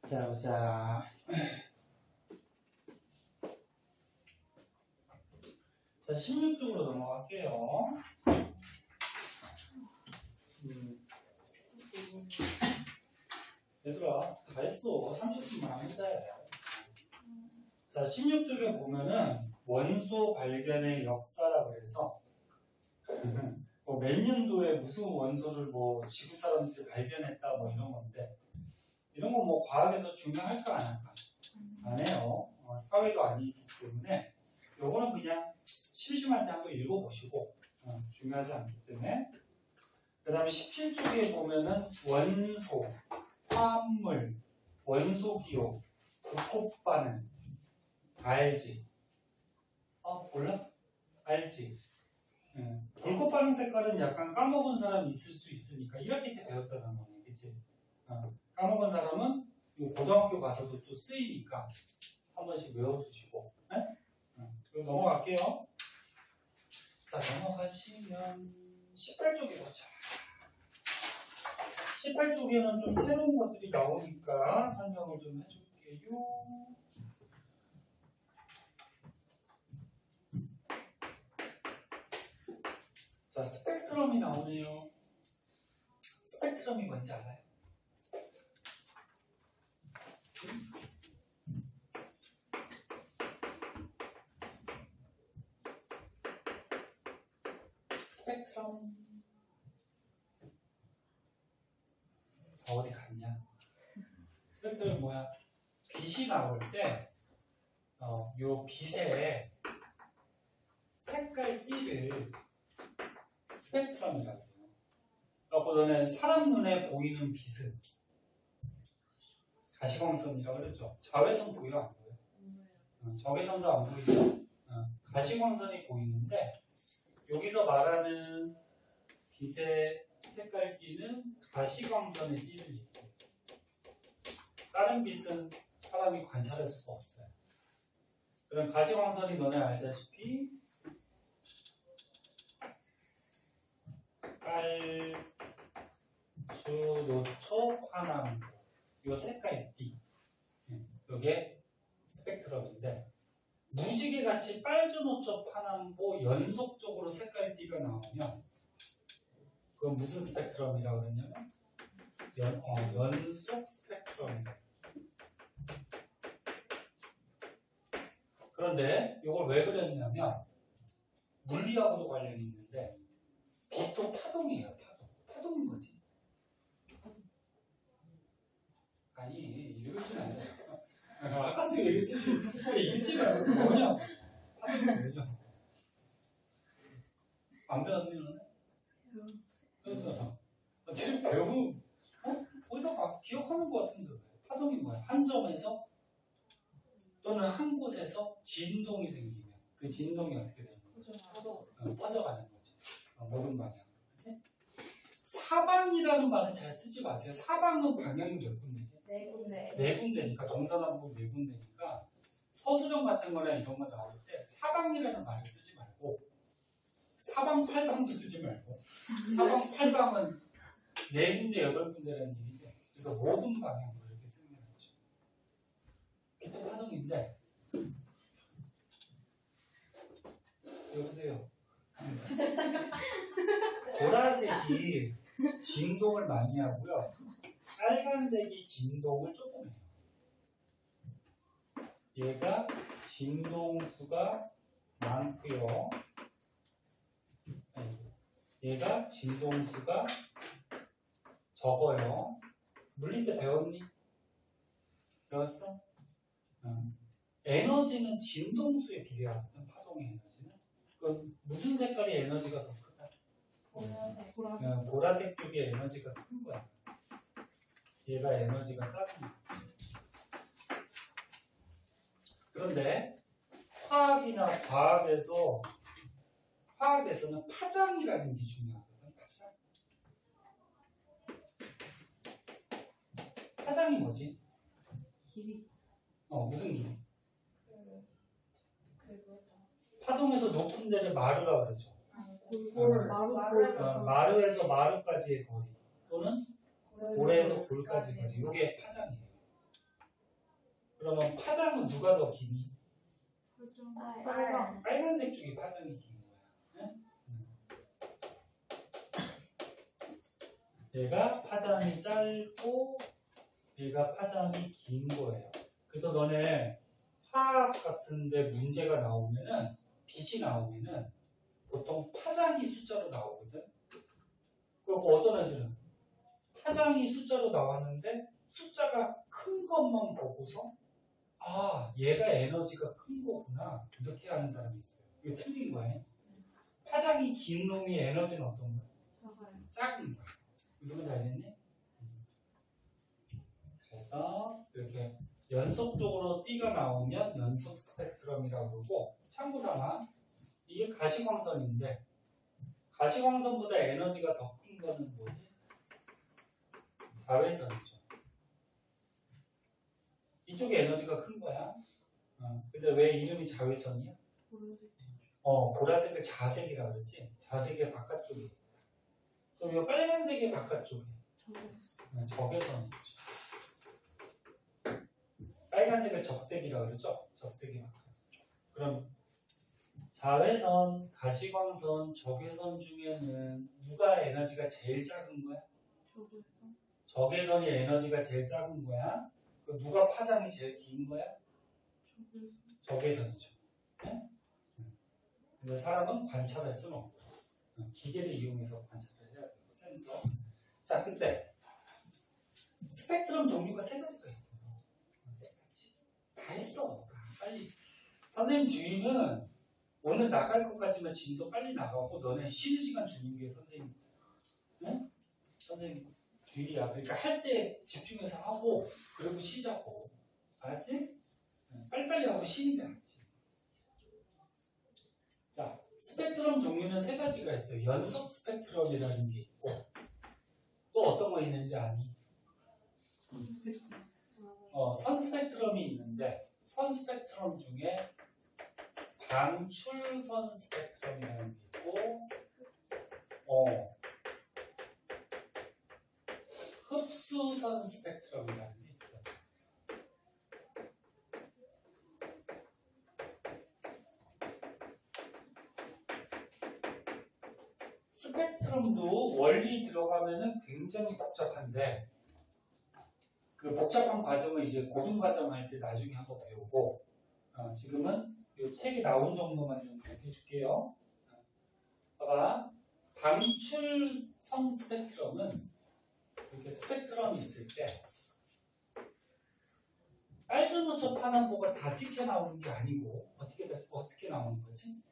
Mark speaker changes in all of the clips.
Speaker 1: 자, 보자. 자, 16쪽으로 넘어갈게요. 얘들아, 다 했어. 30분만 하면 돼. 자, 16쪽에 보면은 원소 발견의 역사라 그래서 뭐 몇 년도에 무슨 원소를 뭐 지구 사람들이 발견했다 뭐 이런 건데 이런 거 뭐 과학에서 중요할까 안 할까? 안 해요. 사회도 아니기 때문에 요거는 그냥 심심할 때 한번 읽어보시고 중요하지 않기 때문에. 그 다음에 17쪽에 보면은 원소, 화합물, 원소기호, 불꽃반응 다 알지? 몰라? 알지? 불꽃반응 색깔은 약간 까먹은 사람이 있을 수 있으니까 1학기 때 배웠잖아 너네, 그치? 까먹은 사람은 고등학교 가서도 또 쓰이니까 한 번씩 외워두시고. 그리고 넘어갈게요. 자, 넘어가시면 18쪽에 보자. 18쪽에는 좀 새로운 것들이 나오니까 설명을 좀 해줄게요. 자, 스펙트럼이 나오네요. 스펙트럼이 뭔지 알아요? 스펙트럼. 어디 갔냐? 스펙트럼이 뭐야? 빛이 나올 때, 요 빛의 색깔 띠를 스펙트럼이라고 해요. 그래서 너네 사람 눈에 보이는 빛은 가시광선이라고 그랬죠. 자외선 보여 안 보여? 적외선도 안 보이죠. 가시광선이 보이는데 여기서 말하는 빛의 색깔 띠는 가시광선의 띠를 얘기해요. 다른 빛은 사람이 관찰할 수가 없어요. 그럼 가시광선이 너네 알다시피 깔, 주, 노초, 화남 요 색깔 띠 요게 스펙트럼인데 무지개같이 빨주노초, 파남보 연속적으로 색깔 띠가 나오면 그건 무슨 스펙트럼이라고 그랬냐면 연속 스펙트럼이에요. 그런데 이걸 왜 그랬냐면 물리하고도 관련이 있는데 빛도 파동이에요. 파동이 뭐지? 아니 읽을 줄 알아요. 아까도 얘기했지. 읽지 말고 뭐냐? 파동이 뭐냐? 안 배웠니 너네? 배웠잖아. 지금 배우면 거기다 기억하는 것 같은데 파동이 뭐야? 한 점에서 또는 한 곳에서 진동이 생기면 그 진동이 어떻게 되는 거죠? 퍼져가는 거지. 모든 방향. 그치? 사방이라는 말은 잘 쓰지 마세요. 사방은 방향이 몇 군데지?
Speaker 2: 네 군데.
Speaker 1: 네 군데니까 동서남북 네 군데니까 서술형 같은 거나 이런 거 나올 때 사방이라는 말을 쓰지 말고 사방팔방도 쓰지 말고 사방팔방은 네 군데 여덟 군데라는 얘기죠. 그래서 모든 방향으로 이렇게 쓰는 거죠. 빛도 파동인데 여보세요. 보라색이 진동을 많이 하고요. 빨간색이 진동을 조금 해요. 얘가 진동수가 많고요. 얘가 진동수가 적어요. 물리 때 배웠니? 배웠어? 에너지는 진동수에 비례하거든. 파동의 에너지는. 그럼 무슨 색깔이 에너지가 더 크다? 보라색 쪽이 에너지가 큰 거야. 얘가 에너지가 작은 거야. 그런데 화학이나 화학에서는 파장이라는 게 중요하거든. 파장이 뭐지?
Speaker 2: 길이.
Speaker 1: 무슨 길이? 파동에서 높은 데를 마루라고 그러죠. 마루에서 마루까지의 거리 또는 고래에서 골까지 거리. 이게 파장이에요. 그러면 파장은 누가 더 기니?
Speaker 2: 빨간.
Speaker 1: 빨간색 쪽이 파장이 긴 거야. 응? 얘가 파장이 짧고 얘가 파장이 긴 거예요. 그래서 너네 화학 같은데 문제가 나오면은 빛이 나오면은 보통 파장이 숫자로 나오거든. 그리고 어떤 애들은 파장이 숫자로 나왔는데 숫자가 큰 것만 보고서 아 얘가 에너지가 큰 거구나 이렇게 하는 사람이 있어요. 이거 틀린 거예요. 파장이 긴 놈이 에너지는 어떤 거야? 작은 거야. 무슨 말인지 알겠니? 그래서 이렇게 연속적으로 띠가 나오면 연속 스펙트럼이라고 그러고 참고삼아 이게 가시광선인데 가시광선보다 에너지가 더 큰 거는 뭐지? 자외선이죠. 이쪽에 에너지가 큰 거야. 근데 왜 이름이 자외선이야? 보라색을 자색이라 그러지. 자색의 바깥쪽에. 그럼 이 빨간색의 바깥쪽에. 적외선이죠. 빨간색을 적색이라 그러죠. 적색의 바깥쪽. 그럼 자외선, 가시광선, 적외선 중에는 누가 에너지가 제일 작은 거야? 적외선이 에너지가 제일 작은 거야. 그 누가 파장이 제일 긴 거야? 적외선이죠. 네? 근데 사람은 관찰할 수는 없고 기계를 이용해서 관찰을 해야 돼요. 센서. 자, 근데 스펙트럼 종류가 세 가지가 있어요. 세 가지. 다 했어. 빨리. 선생님 주의는 오늘 나갈 것까지만 진도 빨리 나가고 너네 쉬는 시간 주는 게 선생님, 네? 선생님 주의야. 그러니까 할 때 집중해서 하고 그리고 쉬자고. 알았지? 빨리빨리 하고 쉬는 게 낫지. 자, 스펙트럼 종류는 세 가지가 있어요. 연속 스펙트럼이라는 게 있고 또 어떤 거 있는지 아니? 선 스펙트럼이 있는데 선 스펙트럼 중에 방출선 스펙트럼이라는 게 있고 흡수선 스펙트럼이라는 게 있어요. 스펙트럼도 원리 들어가면은 굉장히 복잡한데 그 복잡한 과정을 이제 고등과정 할 때 나중에 한번 배우고 지금은 이 책에 나온 정도만 좀 가르쳐 줄게요. 봐봐. 방출선 스펙트럼은 이렇게 스펙트럼이 있을 때 빨주노초 파남보가 다 찍혀 나오는 게 아니고 어떻게 나오는 거지?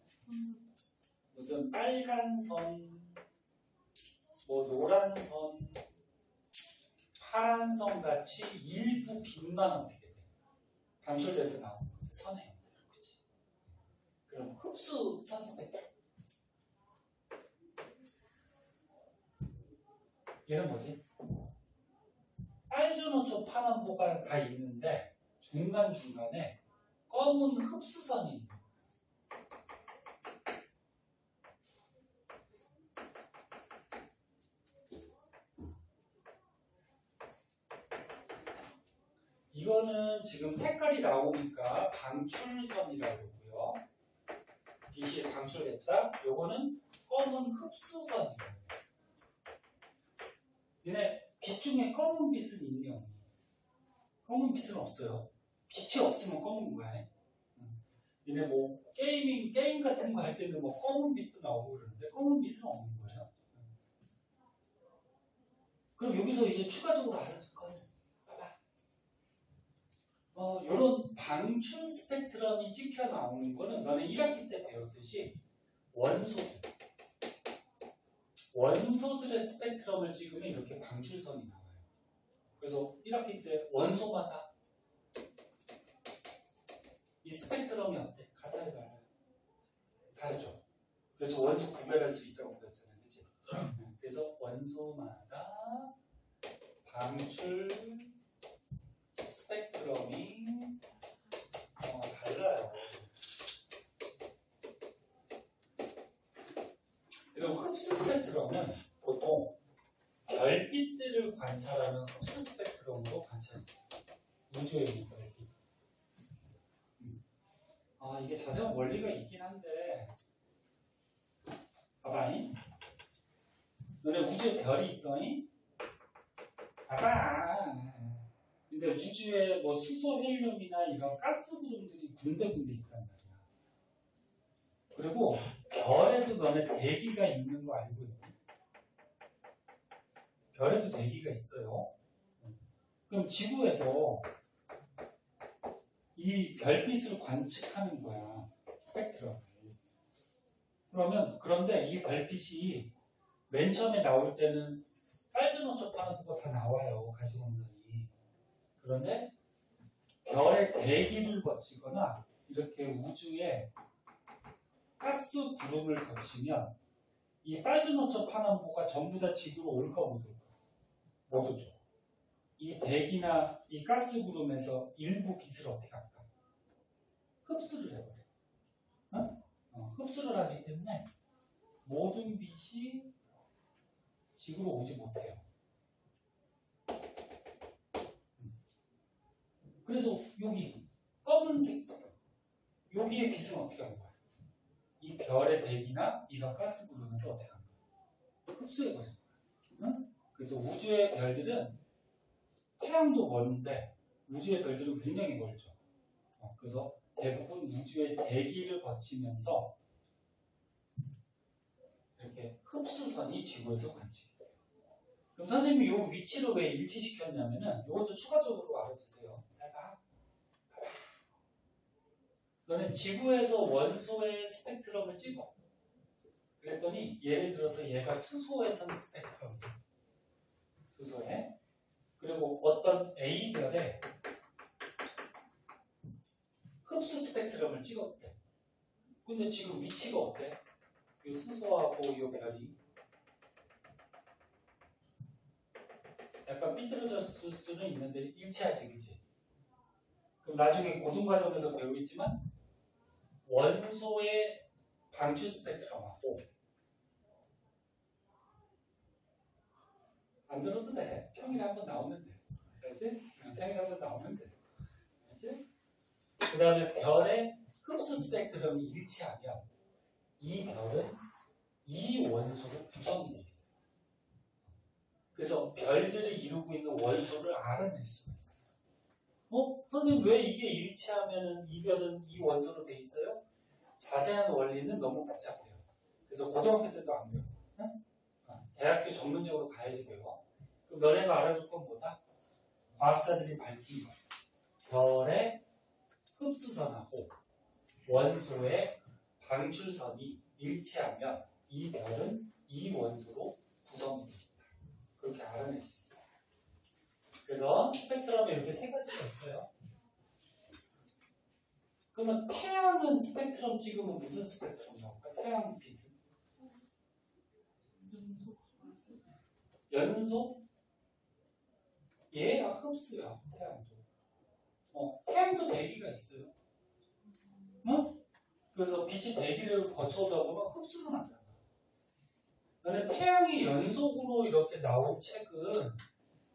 Speaker 1: 무슨 빨간 선, 뭐 노란 선, 파란 선 같이 일부 빛만 어떻게 돼? 방출돼서 나오는 거지. 선에. 그치? 그럼 흡수선 스펙트럼. 얘는 뭐지? 빨주노초 파남보가 다 있는데 중간중간에 검은 흡수선이 있는 거야. 이거는 지금 색깔이 나오니까 방출선이라고 그러고요. 빛이 방출됐다. 요거는 검은 흡수선이에요. 얘네 빛 중에 검은 빛은 있니 없니? 검은 빛은 없어요. 빛이 없으면 검은 거야. 얘네 뭐 게임 같은 거 할 때는 뭐 검은 빛도 나오고 그러는데 검은 빛은 없는 거예요. 그럼 여기서 이제 추가적으로 알아줄 거예요. 봐봐. 이런 방출 스펙트럼이 찍혀 나오는 거는 너네 1학기 때 배웠듯이 원소들의 스펙트럼을 찍으면 이렇게 방출선이 나와요. 그래서 1학기 때 원소마다 이 스펙트럼이 어때? 같아요, 달라요? 다르죠. 그래서 원소 구별할 수 있다고 배웠잖아요, 그렇지? 그래서 원소마다 방출 스펙트럼이 달라요. 그리고 흡수 스펙트럼은 보통 별빛들을 관찰하는 흡수 스펙트럼으로 관찰해요. 우주에 있는 별빛. 이게 자세한 원리가 있긴 한데 봐봐잉. 너네 우주에 별이 있어잉? 봐봐. 근데 우주에 뭐 수소, 헬륨이나 이런 가스 구름들이 군데군데 있단 말이야. 그리고 별에도 너네 대기가 있는 거 알고 있니? 별에도 대기가 있어요. 그럼 지구에서 이 별빛을 관측하는 거야. 스펙트럼을. 그런데 이 별빛이 맨 처음에 나올 때는 빨주노초파는 그거 다 나와요. 가시광선이. 그런데 별의 대기를 거치거나 이렇게 우주에 가스 구름을 거치면 이 빨주노초 파남보가 전부 다 지구로 올까 못 올까? 못 오죠. 이 대기나 이 가스 구름에서 일부 빛을 어떻게 할까? 흡수를 해버려. 흡수를 하기 때문에 모든 빛이 지구로 오지 못해요. 그래서 여기 검은색 여기에 빛은 어떻게 하는 거야? 이 별의 대기나 이런 가스 구름에서 어떻게 하는 거야? 흡수해버리는 거야. 그래서 우주의 별들은 태양도 먼데 우주의 별들은 굉장히 멀죠. 그래서 대부분 우주의 대기를 거치면서 이렇게 흡수선이 지구에서 관측이 돼요. 그럼 선생님이 이 위치를 왜 일치시켰냐면은 이것도 추가적으로 알아두세요. 잘 봐. 너는 지구에서 원소의 스펙트럼을 찍어. 그랬더니 예를 들어서 얘가 수소에선 스펙트럼이에요. 수소에. 그리고 어떤 A별에 흡수 스펙트럼을 찍었대. 근데 지금 위치가 어때? 이 수소하고 이 별이 약간 삐뚤어졌을 수는 있는데 일치하지, 그치? 그럼 나중에 고등과정에서 배우겠지만 원소의 방출 스펙트럼하고 안 들어도 돼. 평일에 한번 나오면 돼. 알지? 평일에 한번 나오면 돼. 알지? 그 다음에 별의 흡수 스펙트럼이 일치하면 이 별은 이 원소로 구성이 되어 있어요. 그래서 별들이 이루고 있는 원소를 알아낼 수가 있어요. 선생님 왜 이게 일치하면 이 별은 이 원소로 되어 있어요? 자세한 원리는 너무 복잡해요. 그래서 고등학교 때도 안 배워. 응? 대학교 전문적으로 가야지 배워. 그럼 너네가 알아줄 건 뭐다? 과학자들이 밝힌 거. 별의 흡수선하고 원소의 방출선이 일치하면 이 별은 이 원소로 구성이 됩니다. 그렇게 알아낼 수 있어요. 그래서 스펙트럼에 이렇게 세 가지가 있어요. 그러면 태양은 스펙트럼 찍으면 무슨 스펙트럼 나올까? 태양 빛은? 연소? 얘가 흡수야. 태양도. 태양도 대기가 있어요. 그래서 빛이 대기를 거쳐오다 보면 흡수로 나잖아. 근데 태양이 연속으로 이렇게 나온 책은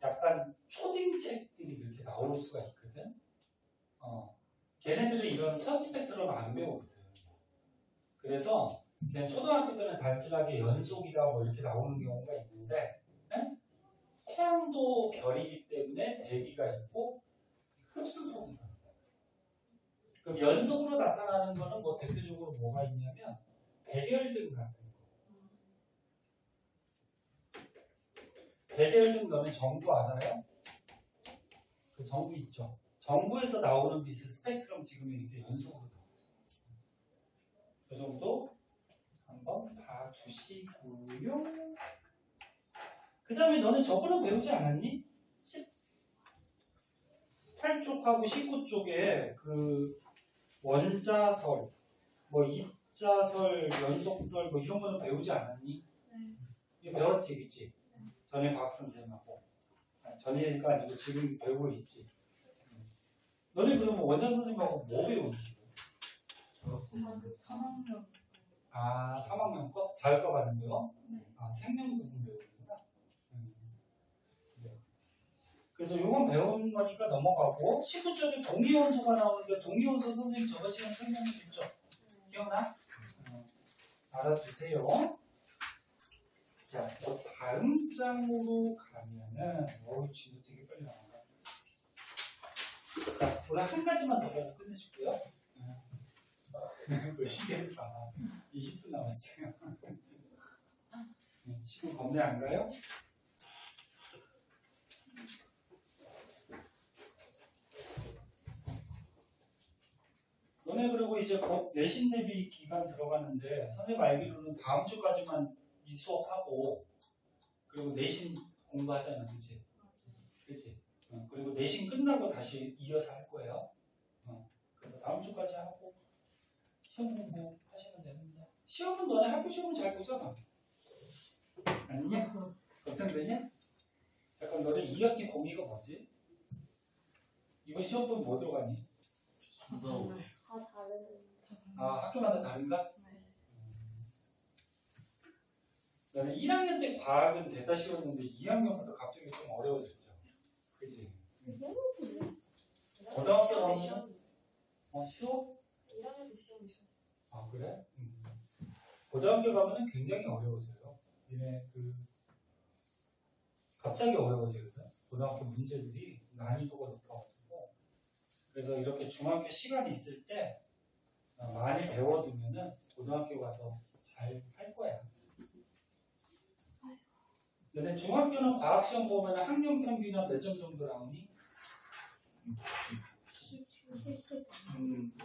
Speaker 1: 약간 초딩 책들이 이렇게 나올 수가 있거든. 걔네들이 이런 선 스펙트럼 안 배우거든. 그래서 그냥 초등학교 때는 단순하게 연속이다 뭐 이렇게 나오는 경우가 있는데, 태양도 별이기 때문에 대기가 있고 흡수선이 있다. 그럼 연속으로 나타나는 거는 뭐 대표적으로 뭐가 있냐면 백열등 같은 거. 백열등 너는 정부 알아요? 그 정부 있죠. 정부에서 나오는 빛의 스펙트럼 지금 이렇게 연속으로 나와요. 그 정도 한번 봐주시고요. 그 다음에 너는 저거는 배우지 않았니? 18쪽하고 19쪽에 그 원자설, 뭐 입자설, 연속설 뭐 이런 거는 배우지 않았니?
Speaker 2: 네.
Speaker 1: 이거 배웠지, 그치? 전에 과학선생님하고. 전에가 아니고 지금 배우고 있지. 너네 그러면 원장 선생님하고 뭐 배우는지?
Speaker 2: 3학년.
Speaker 1: 아, 3학년 거? 자율과 반응도요?
Speaker 2: 네.
Speaker 1: 아, 생명구분 배우는구나. 네. 그래서 요건 배운 거니까 넘어가고 19쪽에 동위원소가 나오는데 동위원소 선생님 저번 시간 설명해줬죠? 기억나? 알아두세요. 자, 다음 장으로 가면은 친구 되게 빨리 나온다. 자, 오늘 한 가지만 더 보고 끝내줄게요. 시계를 봐. 20분 남았어요. 시간 겁내 안 가요? 너네 그리고 이제 곧 내신 대비 기간 들어가는데 선생님 알기로는 다음 주까지만 이 수업하고 그리고 내신 공부하잖아, 그치? 그치? 그리고 내신 끝나고 다시 이어서 할 거예요. 그래서 다음 주까지 하고 시험 공부 하시면 되는데 시험은 너네 학교 시험은 잘 보잖아. 아니냐? 걱정되냐? 잠깐 너네 2학기 공의가 뭐지? 이번 시험 보면 뭐 들어가니?
Speaker 2: 다 다른.
Speaker 1: 학교마다 다른가?
Speaker 2: 네.
Speaker 1: 너네 1학년 때 과학은 대다 쉬웠는데 2학년부터 갑자기 좀 어려워졌죠. 그치? 고등학교 가면 쉬워?
Speaker 2: 1학년 때 시험이 쉬웠어.
Speaker 1: 그래? 고등학교 가면은 굉장히 어려워져요. 얘네 갑자기 어려워지거든. 고등학교 문제들이 난이도가 높아가지고. 그래서 이렇게 중학교 시간이 있을 때 많이 배워두면은 고등학교 가서 잘 할 거야. 근데 중학교는 과학 시험 보면 학년 평균이 몇 점 정도 나오니?
Speaker 2: 70.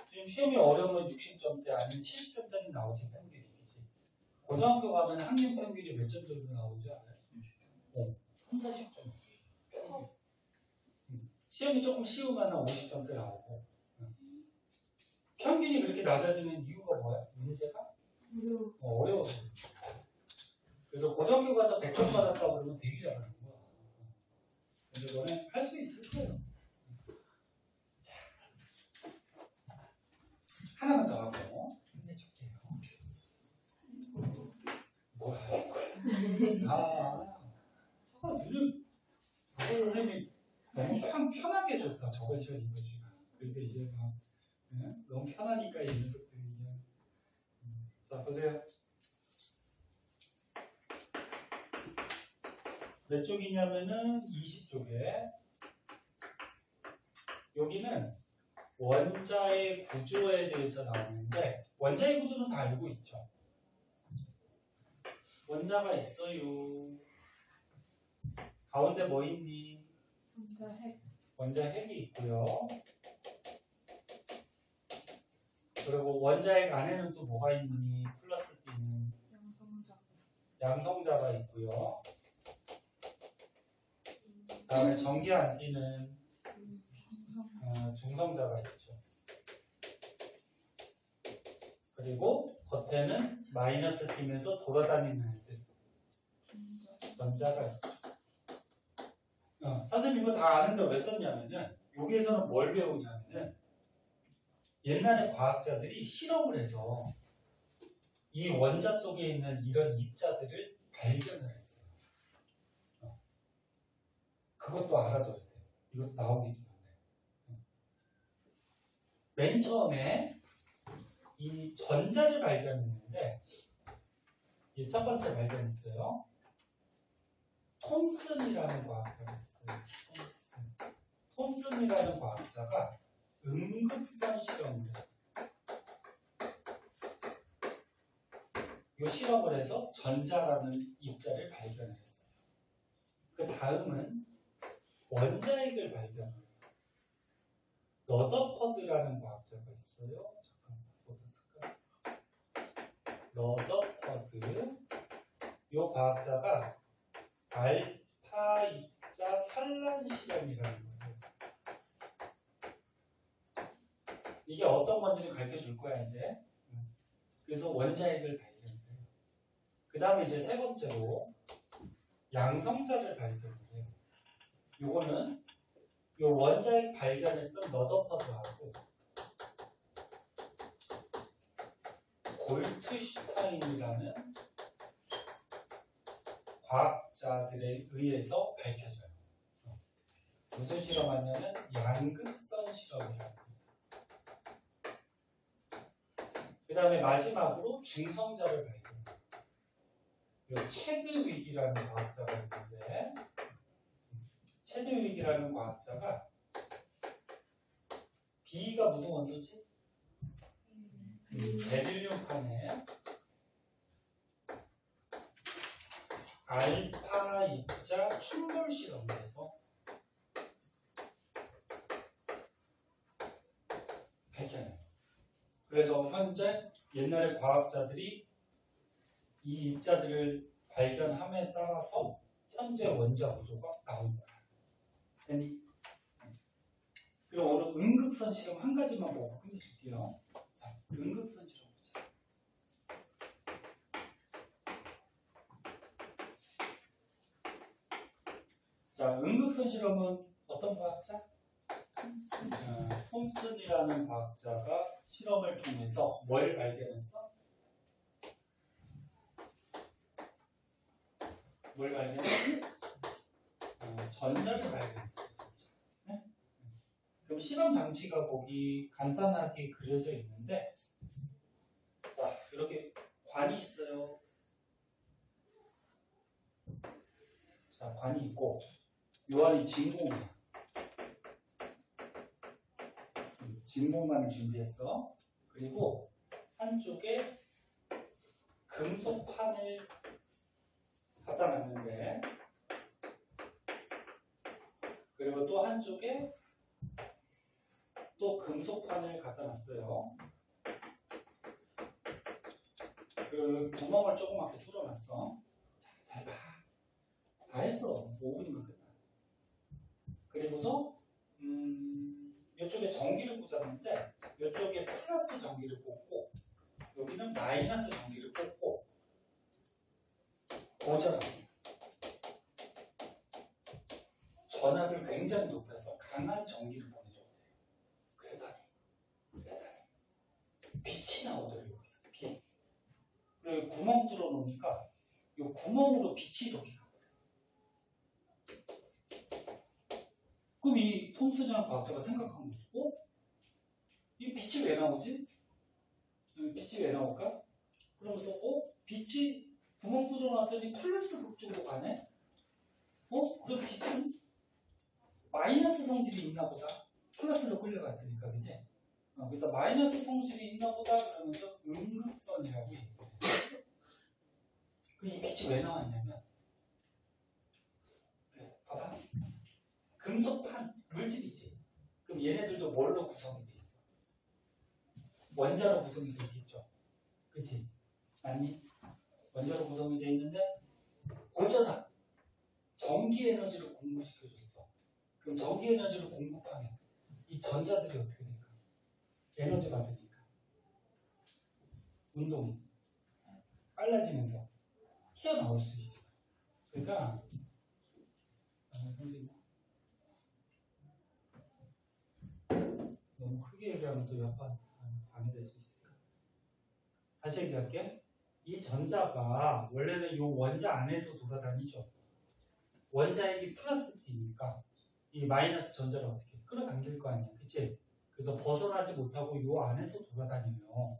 Speaker 1: 지금 시험이 어려우면 60점대 아니면 70점대는 나오지 평균이. 그치? 고등학교 가면 학년 평균이 몇 점 정도 나오지 않아요? 3, 40점. 시험이 조금 쉬우면 50점대 나오고. 평균이 그렇게 낮아지는 이유가 뭐야? 문제가? 어려워서. 그래서 고등학교 가서 100점 받았다고 그러면 되게 잘하는 거야. 근데 너네 할 수 있을 거예요. 자, 하나만 더 하고 끝내줄게요. 뭐야 이거. 눈을 선생님이 너무 편하게 줬다. 저번 시간 이번 시간. 그러니까 이제 막 너무 편하니까 이 녀석들이 그냥. 자 보세요. 몇 쪽이냐면은 20쪽에 여기는 원자의 구조에 대해서 나오는데 원자의 구조는 다 알고 있죠. 원자가 있어요. 가운데 뭐 있니? 원자 핵이 있고요. 그리고 원자핵 안에는 또 뭐가 있니? 플러스 D는 양성자가 있고요. 그다음에 전기 안 D는 중성자가 있죠. 그리고 겉에는 마이너스 D면서 돌아다니는 애들 전자가 있죠. 선생님 이거 다 아는데 왜 썼냐면은 여기에서는 뭘 배우냐면은 옛날에 과학자들이 실험을 해서 이 원자 속에 있는 이런 입자들을 발견을 했어요. 그것도 알아둬야 돼요. 이것도 나오기 때문에. 맨 처음에 이 전자를 발견했는데 이 첫 번째 발견했어요. 톰슨이라는 과학자가 있어요. 톰슨이라는 과학자가 음극선 실험을 해요. 이 실험을 해서 전자라는 입자를 발견을 했어요. 그 다음은 원자핵을 발견해요. 러더퍼드라는 과학자가 있어요. 잠깐만, 어디 쓸까? 러더퍼드. 이 과학자가 알파 입자 산란 실험이라는 거예요. 이게 어떤 건지를 가르쳐 줄 거야, 이제. 그래서 원자핵을 발견해요. 그 다음에 이제 세 번째로 양성자를 발견해요. 요거는 요 원자핵 발견했던 러더퍼드하고 골트슈타인이라는 과학자들에 의해서 밝혀져요. 무슨 실험하냐면 양극선 실험이라고. 그 다음에 마지막으로 중성자를 발견해요. 체드윅이라는 과학자가 있는데, 체드윅이라는 과학자가 B가 무슨 원소지? 베릴륨판에 알파 입자 충돌 실험에서 발견해요. 그래서 현재 옛날에 과학자들이 이 입자들을 발견함에 따라서 현재 원자 구조가 나온 거야. 됐니? 그럼 오늘 음극선 실험 한 가지만 보고 끝내줄게요. 자, 음극선 실험 보자. 자, 음극선 실험은 어떤 과학자? 톰슨이라는 과학자가 실험을 통해서 뭘 발견했어? 뭘 발견했어? 전자를 발견했어. 네? 그럼 실험 장치가 거기 간단하게 그려져 있는데, 자, 이렇게 관이 있어요. 자, 관이 있고, 요 안이 진공이야. 진공만을 준비했어. 그리고 한쪽에 금속판을 갖다 놨는데, 그리고 또 한쪽에 또 금속판을 갖다 놨어요. 그리고 구멍을 조그맣게 뚫어놨어. 잘 봐. 다 했어. 5분이면 끝나. 그리고서 이쪽에 전기를 꽂았는데, 이쪽에 플러스 전기를 꽂고, 여기는 마이너스 전기를 꽂고, 고전압. 전압을 굉장히 높여서 강한 전기를 보내줘야 돼요. 그랬더니 빛이 나오더래요. 여기서 빛. 그리고 구멍 뚫어 놓으니까 이 구멍으로 빛이 이렇게 가더래요. 그럼 이 톰슨이라는 과학자가 생각한 거죠. 이 빛이 왜 나오지? 빛이 왜 나올까? 그러면서 빛이 구멍 뚫어놨더니 플러스 극쪽으로 가네? 그럼 빛은 마이너스 성질이 있나 보다. 플러스로 끌려갔으니까, 그지? 그래서 마이너스 성질이 있나 보다 그러면서 음극선이라고 얘기해요. 이 빛이 왜 나왔냐면, 봐봐. 금속판, 물질이지. 그럼 얘네들도 뭘로 구성이 돼 있어? 원자로 구성이 돼 있겠죠. 그치? 맞니? 원자로 구성이 돼 있는데, 고전압. 전기 에너지를 공급시켜줬어. 그럼 전기 에너지를 공급하면 이 전자들이 어떻게 될까? 에너지 받으니까 운동이 빨라지면서 튀어나올 수 있어. 그러니까 선생님 너무 크게 얘기하면 또 약간 방해될 수 있으니까 다시 얘기할게. 이 전자가 원래는 이 원자 안에서 돌아다니죠. 원자핵이 플러스 T니까 이 마이너스 전자를 어떻게 끌어당길 거 아니야, 그치? 그래서 벗어나지 못하고 이 안에서 돌아다니며,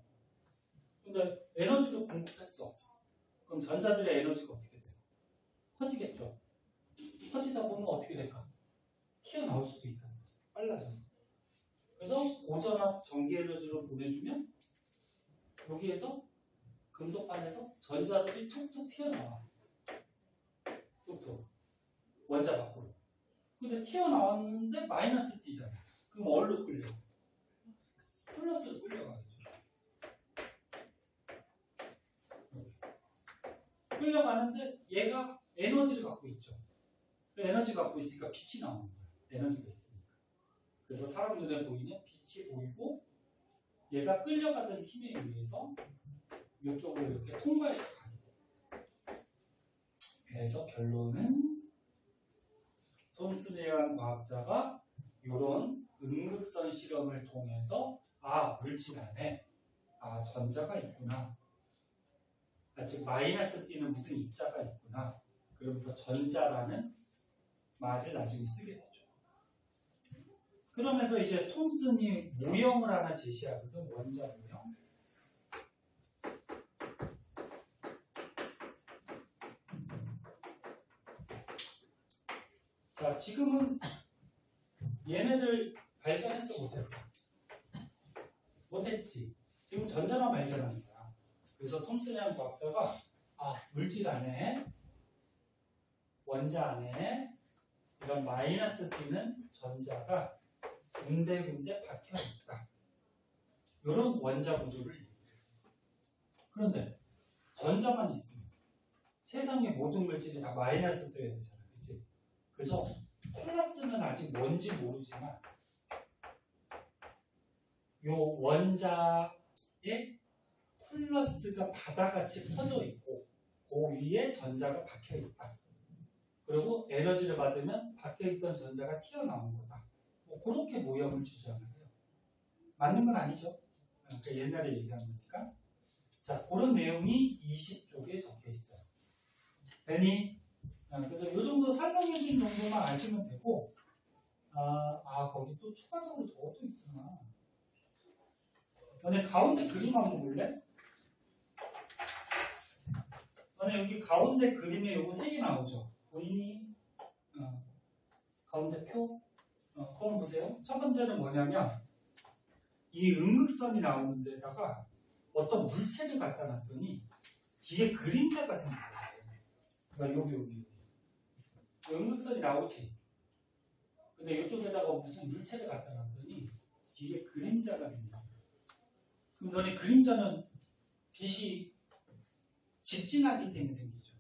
Speaker 1: 근데 에너지를 공급했어. 그럼 전자들의 에너지가 어떻게 돼? 커지겠죠. 커지다 보면 어떻게 될까? 튀어나올 수도 있다. 빨라져서. 그래서 고전압 전기 에너지를 보내주면 여기에서 금속판에서 전자들이 툭툭 튀어나와. 툭툭. 원자 밖으로. 근데 튀어나왔는데 마이너스 T잖아. 그럼 어디로 끌려? 플러스로 끌려가겠죠. 끌려가는데 얘가 에너지를 갖고 있죠. 에너지 갖고 있으니까 빛이 나오는 거야. 에너지가 있으니까. 그래서 사람 눈에 보이는 빛이 보이고 얘가 끌려가던 힘에 의해서 이쪽으로 이렇게 통과해서 가게 돼. 그래서 결론은 톰슨이라는 과학자가 이런 음극선 실험을 통해서 물질 안에 전자가 있구나. 즉 마이너스 T는 무슨 입자가 있구나. 그러면서 전자라는 말을 나중에 쓰게 되죠. 그러면서 이제 톰슨이 모형을 하나 제시하거든. 원자 모형. 자, 지금은 얘네들 발견했어, 못했어? 못했지. 지금 전자만 발견하는 거야. 그래서 톰슨이라는 과학자가 물질 안에, 원자 안에 이런 마이너스 T는 전자가 군데군데 박혀 있다. 이런 원자 구조를 얘기해요. 그런데 전자만 있으면 세상의 모든 물질이 다 마이너스 되어야 되잖아. 그치? 그래서 플러스는 아직 뭔지 모르지만 요 원자에 플러스가 바다같이 퍼져 있고 그 위에 전자가 박혀 있다. 그리고 에너지를 받으면 박혀 있던 전자가 튀어나온 거다. 뭐 그렇게 모형을 주장을 해요. 맞는 건 아니죠. 그러니까 옛날에 얘기한 거니까. 자, 그런 내용이 20쪽에 적혀 있어요. 되니? 그래서 이 정도 설명해 준 정도만 아시면 되고, 거기 또 추가적으로 저것도 있구나. 너네 가운데 그림 한번 볼래? 너네 여기 가운데 그림에 요거 3개 나오죠? 보이니? 가운데 표? 그럼 보세요. 첫 번째는 뭐냐면, 이 음극선이 나오는 데다가 어떤 물체를 갖다 놨더니 뒤에 그림자가 생겼어요. 그러니까 여기. 음극선이 나오지. 근데 이쪽에다가 무슨 물체를 갖다 놨더니 뒤에 그림자가 생겨. 그럼 너네 그림자는 빛이 직진하기 때문에 생기죠.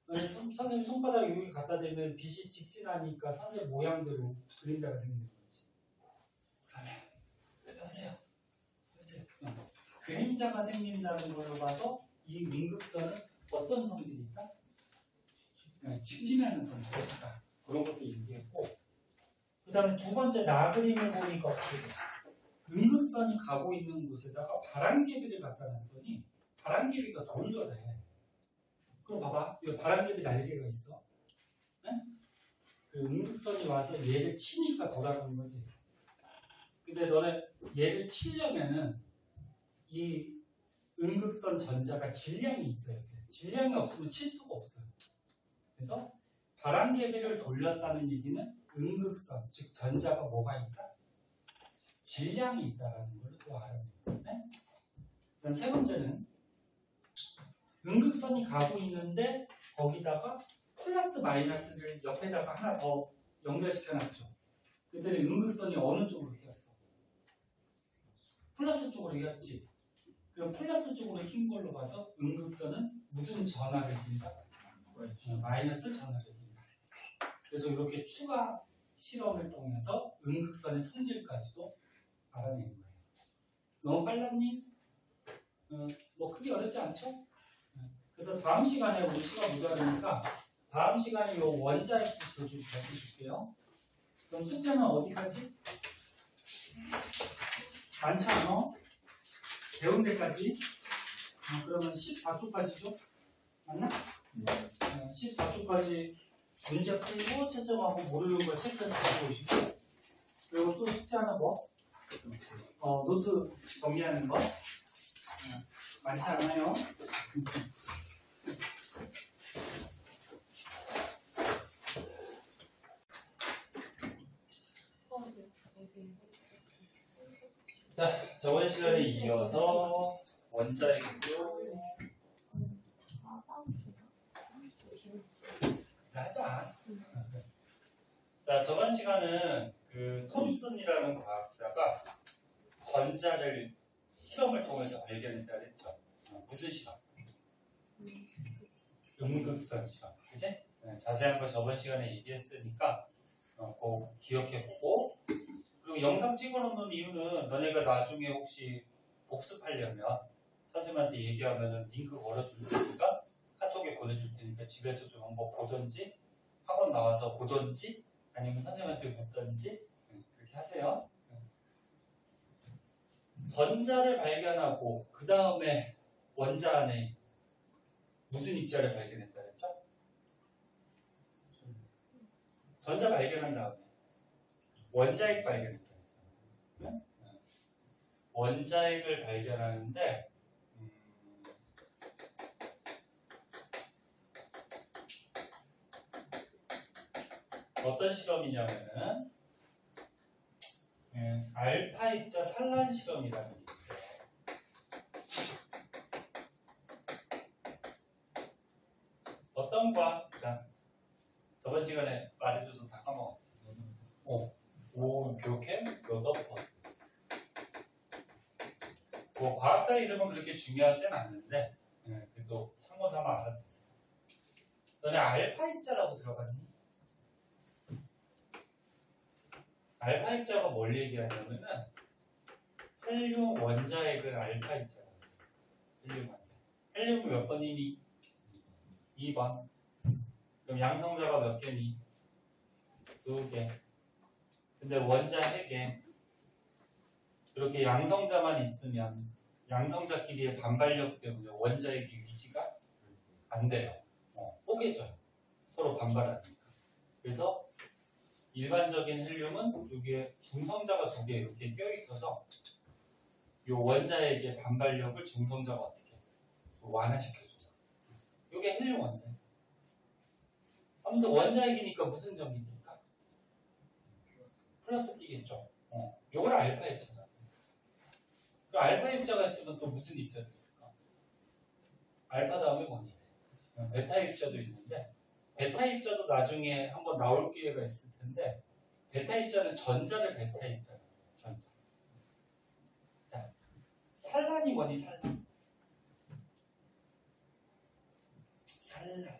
Speaker 1: 너네 선생님 손바닥 여기 갖다 대면 빛이 직진하니까 선생님 모양대로 그림자가 생기는 거지. 그러면 여보세요. 그림자가 생긴다는 걸 봐서 이 음극선은 어떤 성질일까? 직진하는 성질이다. 그런 것도 얘기했고, 그 다음에 두 번째 나그림을 보니까 어떻게 돼? 음극선이 가고 있는 곳에다가 바람개비를 갖다 놨더니 바람개비가 돌더래. 그럼 봐봐, 이 바람개비 날개가 있어. 네? 그 음극선이 와서 얘를 치니까 돌아가는 거지. 근데 너네 얘를 치려면은 이 음극선 전자가 질량이 있어야 돼. 질량이 없으면 칠 수가 없어요. 그래서 바람개비를 돌렸다는 얘기는 음극선, 즉 전자가 뭐가 있다? 질량이 있다라는 걸 또 알아야 되겠네. 그럼 세 번째는 음극선이 가고 있는데 거기다가 플러스 마이너스를 옆에다가 하나 더 연결시켜 놨죠. 그때는 음극선이 어느 쪽으로 휘었어? 플러스 쪽으로 휘었지. 그럼 플러스 쪽으로 휜 걸로 봐서 음극선은 무슨 전하를 띈다? 마이너스 전하를 띈다. 그래서 이렇게 추가 실험을 통해서 음극선의 성질까지도 알아낸 거예요. 너무 빨랐니? 뭐 크게 어렵지 않죠? 그래서 다음 시간에 우리 시간 모자르니까 다음 시간에 이 원자의 기도 좀 가르쳐줄게요. 그럼 숙제는 어디까지? 많지 않아? 배운 데까지? 그러면 14초까지죠? 맞나? 14초까지 문제 풀고 채점하고 모르는 거 체크해서 가지고 오시고, 그리고 또 숙제 하나 뭐? 노트 정리하는 거? 많지 않아요? 자, 저번 시간에 이어서 원자의 기도 하자. 자, 저번 시간은 그 톰슨이라는 과학자가 전자를 실험을 통해서 발견했다 그랬죠. 무슨 실험? 음극선 실험. 그치? 자세한 거 저번 시간에 얘기했으니까 꼭 기억해보고, 그리고 영상 찍어놓는 이유는 너네가 나중에 혹시 복습하려면 선생님한테 얘기하면 링크 걸어줄 테니까 카톡에 보내줄 테니까 집에서 좀 한번 보던지 학원 나와서 보던지 아니면 선생님한테 묻던지 그렇게 하세요. 전자를 발견하고 그 다음에 원자 안에 무슨 입자를 발견했다 그랬죠? 전자 발견한 다음에 원자핵 발견했다. 네? 원자핵을 발견하는데 어떤 실험이냐면은 알파 입자 산란 실험이라는 게 있어요. 어떤 과? 자, 저번 시간에 말해줘서 다 까먹었지. 오, 교캠? 교덮어. 뭐 과학자 이름은 그렇게 중요하진 않는데 그래도 참고 삼아 알아두세요. 너네 알파 입자라고 들어봤니? 알파 입자가 뭘 얘기하냐면은 헬륨 원자핵을 알파 입자라고 해요. 헬륨 원자. 헬륨은 몇 번이니? 2번. 그럼 양성자가 몇 개니? 2개. 근데 원자핵에 이렇게 양성자만 있으면 양성자끼리의 반발력 때문에 원자핵이 유지가 안 돼요. 뽀개져요. 서로 반발하니까. 그래서 일반적인 헬륨은 여기에 중성자가 2개 이렇게 껴있어서 이 원자핵의 반발력을 중성자가 어떻게 완화시켜줘요. 이게 헬륨 원자핵. 아무튼 원자핵이니까 무슨 전기입니까? 플러스 띄겠죠. 요걸 알파 입자다. 그 알파 입자가 있으면 또 무슨 입자도 있을까? 알파 다음에 뭐니? 베타 입자도 있는데 베타 입자도 나중에 한번 나올 기회가 있을 텐데 베타 입자는 전자를 베타 입자예요. 전자. 자, 산란이 뭐니? 산란. 산란.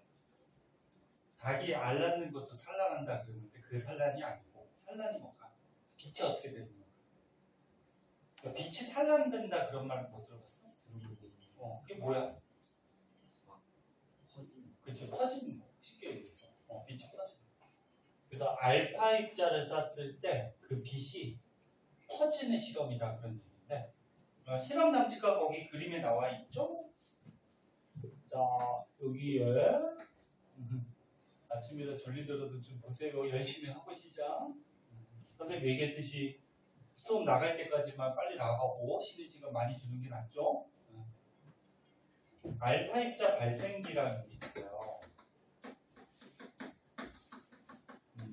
Speaker 1: 닭이 알 낳는 것도 산란한다 그러는데 그 산란이 아니고 산란이 뭔가? 빛이 어떻게 되는 거야? 빛이 산란된다 그런 말 못 들어봤어? 그게 뭐야? 그치, 퍼지는 거. 쉽게 얘기해서. 빛이 퍼지는 거. 그래서 알파 입자를 쐈을 때 그 빛이 퍼지는 실험이다 그런 얘기인데 실험 장치가 거기 그림에 나와 있죠? 자, 여기에 아침이라 졸리더라도 좀 보세요. 열심히 하고 시작. 선생님 얘기했듯이 수업 나갈 때까지만 빨리 나가고 쉬는 시간 많이 주는 게 낫죠? 알파 입자 발생기라는 게 있어요.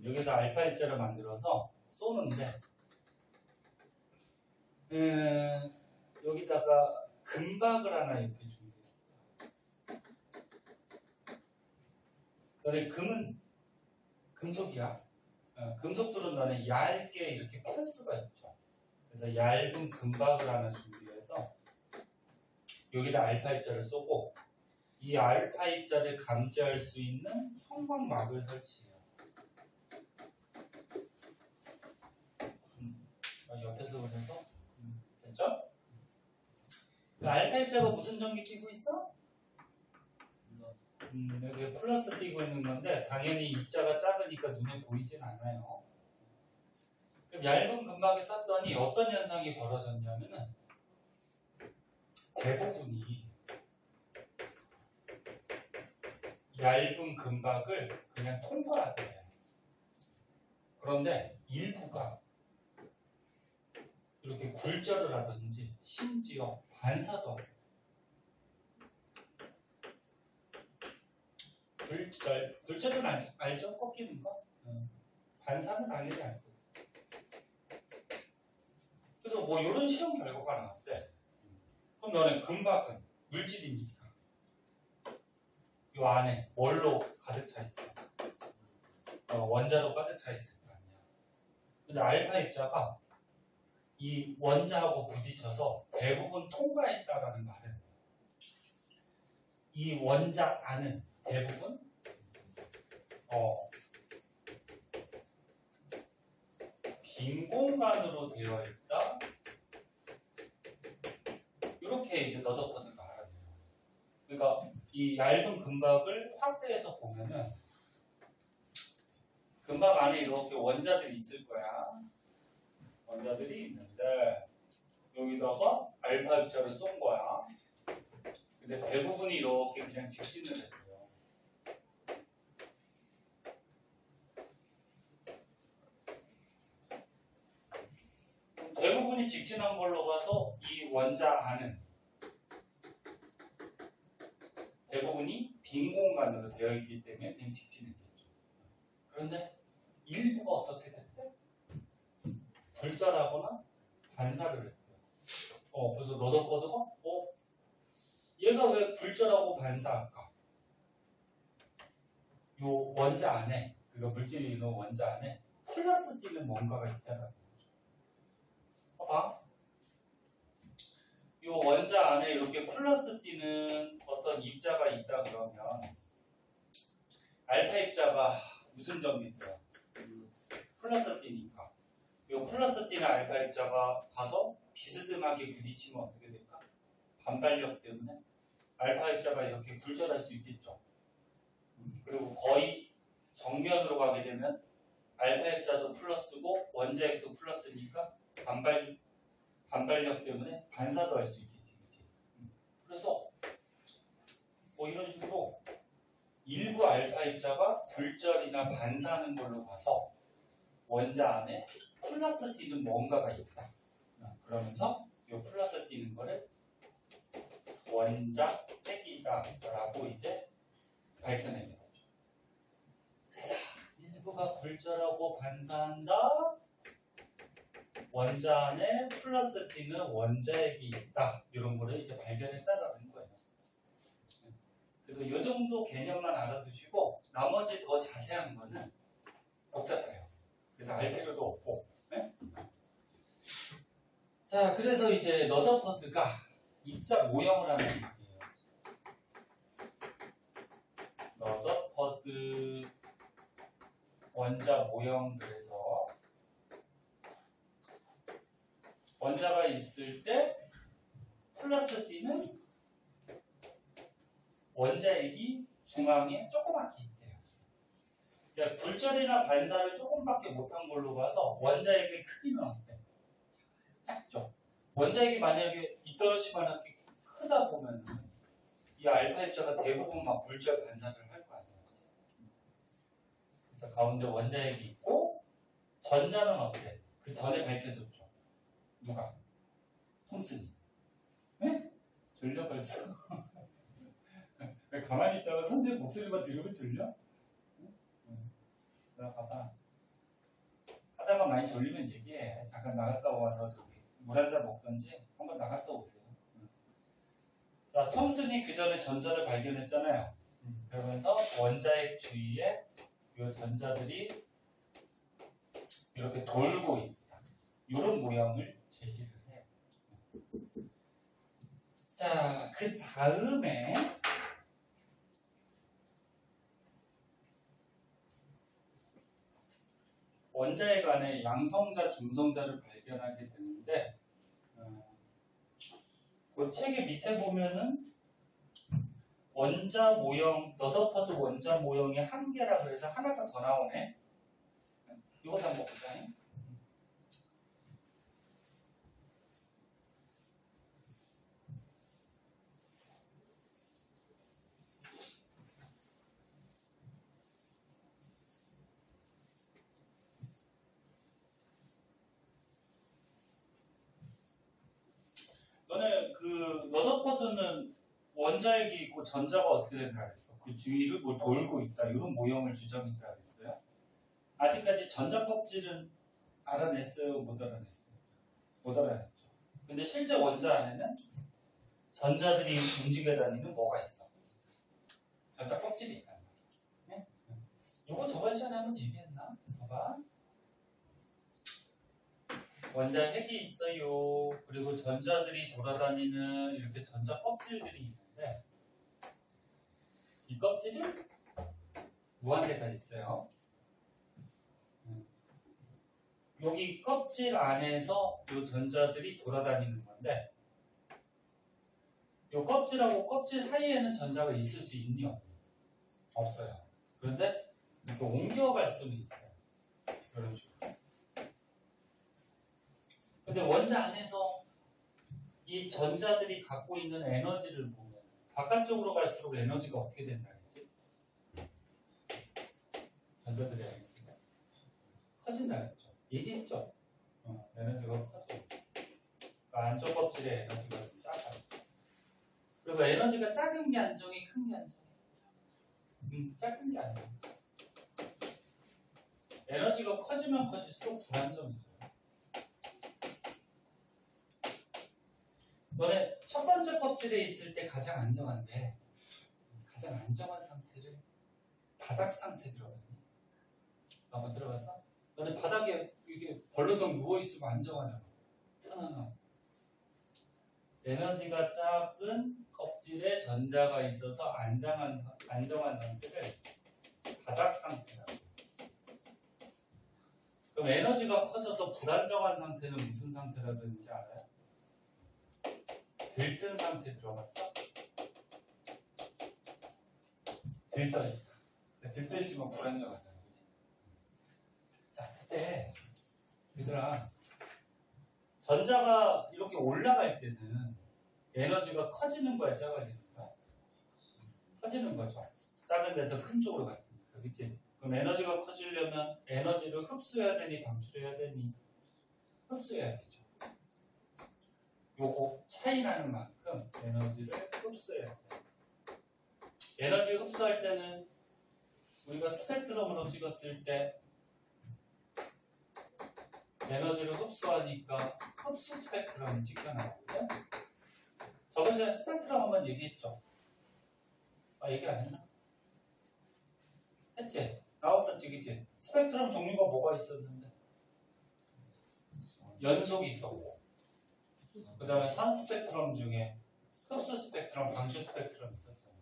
Speaker 1: 여기서 알파 입자를 만들어서 쏘는데 여기다가 금박을 하나 이렇게 준비했어요. 너네 금은 금속이야. 금속들은 너네 얇게 이렇게 펼 수가 있죠. 그래서 얇은 금박을 하나 준비해서 여기다 알파 입자를 쏘고 이 알파 입자를 감지할 수 있는 형광막을 설치해요. 옆에서 그래서 됐죠? 그 알파 입자가 무슨 전기 띄고 있어? 여기 플러스 띄고 있는 건데 당연히 입자가 작으니까 눈에 보이진 않아요. 그럼 얇은 금박에 쐈더니 어떤 현상이 벌어졌냐면은 대부분이 얇은 금박을 그냥 통과하대요. 그런데 일부가 이렇게 굴절을 하든지 심지어 반사도 하고 굴절은 알죠? 꺾이는 거? 반사는 당연히 알고. 그래서 뭐 이런 실험 결과가 나왔대. 그럼 너는 금박은 물질이니까 이 안에 뭘로 가득 차 있어? 원자로 가득 차 있을 거 아니야. 근데 알파 입자가 이 원자하고 부딪혀서 대부분 통과했다라는 말은 이 원자 안은 대부분 빈 공간으로 되어 있다. 이렇게 이제 너더퍼는 말하네요. 그러니까 이 얇은 금박을 확대해서 보면은 금박 안에 이렇게 원자들이 있을 거야. 원자들이 있는데 여기다가 알파 입자를 쏜 거야. 근데 대부분이 이렇게 그냥 직진을 했대요. 대부분이 직진한 걸로 봐서 이 원자 안은 대부분이 빈 공간으로 되어 있기 때문에 그냥 직진했겠죠. 그런데 일부가 어떻게 됐대? 굴절하거나 반사를 했대요. 그래서 러더버드가 얘가 왜 굴절하고 반사할까? 요 원자 안에, 그러니까 물질이 있는 원자 안에 플러스 띄는 뭔가가 있다는 거죠. 봐봐. 요 원자 안에 이렇게 플러스 띄는 어떤 입자가 있다 그러면 알파 입자가 무슨 점이 돼요? 플러스 띄니까. 요 플러스 띄는 알파 입자가 가서 비스듬하게 부딪히면 어떻게 될까? 반발력 때문에 알파 입자가 이렇게 굴절할 수 있겠죠. 그리고 거의 정면으로 가게 되면 알파 입자도 플러스고 원자핵도 플러스니까 반발력 때문에 반사도 할 수 있겠지. 그치? 그래서 뭐 이런 식으로 일부 알파 입자가 굴절이나 반사하는 걸로 봐서 원자 안에 플러스 띄는 뭔가가 있다. 그러면서 이 플러스 띄는 거를 원자 핵이다 라고 이제 밝혀내는 거죠. 그래서 일부가 굴절하고 반사한다. 원자 안에 플러스 띄는 원자핵이 있다. 이런 거를 이제 발견했다라는 거예요. 그래서 이 정도 개념만 알아두시고 나머지 더 자세한 거는 복잡해요. 그래서 알 필요도 없고. 네? 자, 그래서 이제 러더퍼드가 입자 모형을 하는 얘기예요. 러더퍼드 원자 모형. 그래서 원자가 있을 때 플러스 D는 원자핵이 중앙에 조그맣게 있대요. 그러니까 굴절이나 반사를 조금밖에 못한 걸로 봐서 원자핵의 크기는 어때? 작죠. 원자핵이 만약에 이떠시만하게 크다 보면 이 알파 입자가 대부분 막 굴절 반사를 할 거 아니에요. 그래서 가운데 원자핵이 있고 전자는 어때? 그 전에 밝혀졌죠. 누가? 톰슨이. 네? 졸려 벌써? 가만히 있다가 선생님 목소리만 들으면 졸려? 나 봐봐. 하다가 많이 졸리면 얘기해. 잠깐 나갔다 와서 물 한 잔 먹던지 한번 나갔다 오세요. 자, 톰슨이 그 전에 전자를 발견했잖아요. 그러면서 원자핵 주위에 이 전자들이 이렇게 돌고 있다. 이런 모양을 제시를 해요. 자, 그 다음에 원자핵 안에 양성자, 중성자를 발견하게 되는데 그 책의 밑에 보면은 원자 모형, 러더퍼드 원자 모형의 한계라 그래서 하나가 더 나오네. 이거 한번 보자. 너네 그 러더퍼드는 원자핵이 있고 전자가 어떻게 된다 그랬어? 그 주위를 뭐 돌고 있다 이런 모형을 주장했다 그랬어요? 아직까지 전자 껍질은 알아냈어요? 못 알아냈어요? 못 알아냈죠. 근데 실제 원자 안에는 전자들이 움직여 다니는 뭐가 있어? 전자 껍질이 있단 말이야. 네? 이거 저번 시간에 한번 얘기했나? 봐봐. 원자핵이 있어요. 그리고 전자들이 돌아다니는 이렇게 전자 껍질들이 있는데 이 껍질은 무한대까지 있어요. 여기 껍질 안에서 이 전자들이 돌아다니는 건데 이 껍질하고 껍질 사이에는 전자가 있을 수 있니? 없어요. 그런데 이렇게 옮겨갈 수는 있어요. 이런 식으로. 근데 원자 안에서 이 전자들이 갖고 있는 에너지를 보면 바깥쪽으로 갈수록 에너지가 어떻게 된다 했지? 전자들의 에너지가 커진다 했죠. 얘기했죠. 에너지가 커져. 껍질의 에너지가 좀 작아요. 그리고 에너지가 작은 게 안정이, 큰 게 안정이. 작은 게 안정. 에너지가 커지면 커질수록 불안정해져요. 너네 첫 번째 껍질에 있을 때 가장 안정한데, 가장 안정한 상태를 바닥 상태 들어갔니? 한번 들어봤어? 너네 바닥에 이렇게 벌러덩 누워있으면 안정하잖아. 편안하고. 에너지가 작은 껍질에 전자가 있어서 안정한 상태를 바닥 상태라고. 그럼 에너지가 커져서 불안정한 상태는 무슨 상태라고 되는지 알아요? 들뜬 상태 들어봤어? 들떠있다. 들떠있으면 불안정하잖아. 그치? 자, 그때 얘들아, 전자가 이렇게 올라갈 때는 에너지가 커지는 거야, 작아지는 거야? 커지는 거죠. 작은 데서 큰 쪽으로 갔으니까, 그치? 그럼 에너지가 커지려면 에너지를 흡수해야 되니 방출해야 되니? 흡수해야 되죠. 요거 차이 나는 만큼 에너지를 흡수해야 돼. 에너지 흡수할 때는 우리가 스펙트럼으로 찍었을 때 에너지를 흡수하니까 흡수 스펙트럼이 찍혀나오거든. 저번 시간에 스펙트럼 한번 얘기했죠? 아, 얘기 안 했나? 했지? 나왔었지, 그치? 스펙트럼 종류가 뭐가 있었는데? 연속이 있었고, 그 다음에 산 스펙트럼 중에 흡수 스펙트럼, 방출 스펙트럼 있었잖아.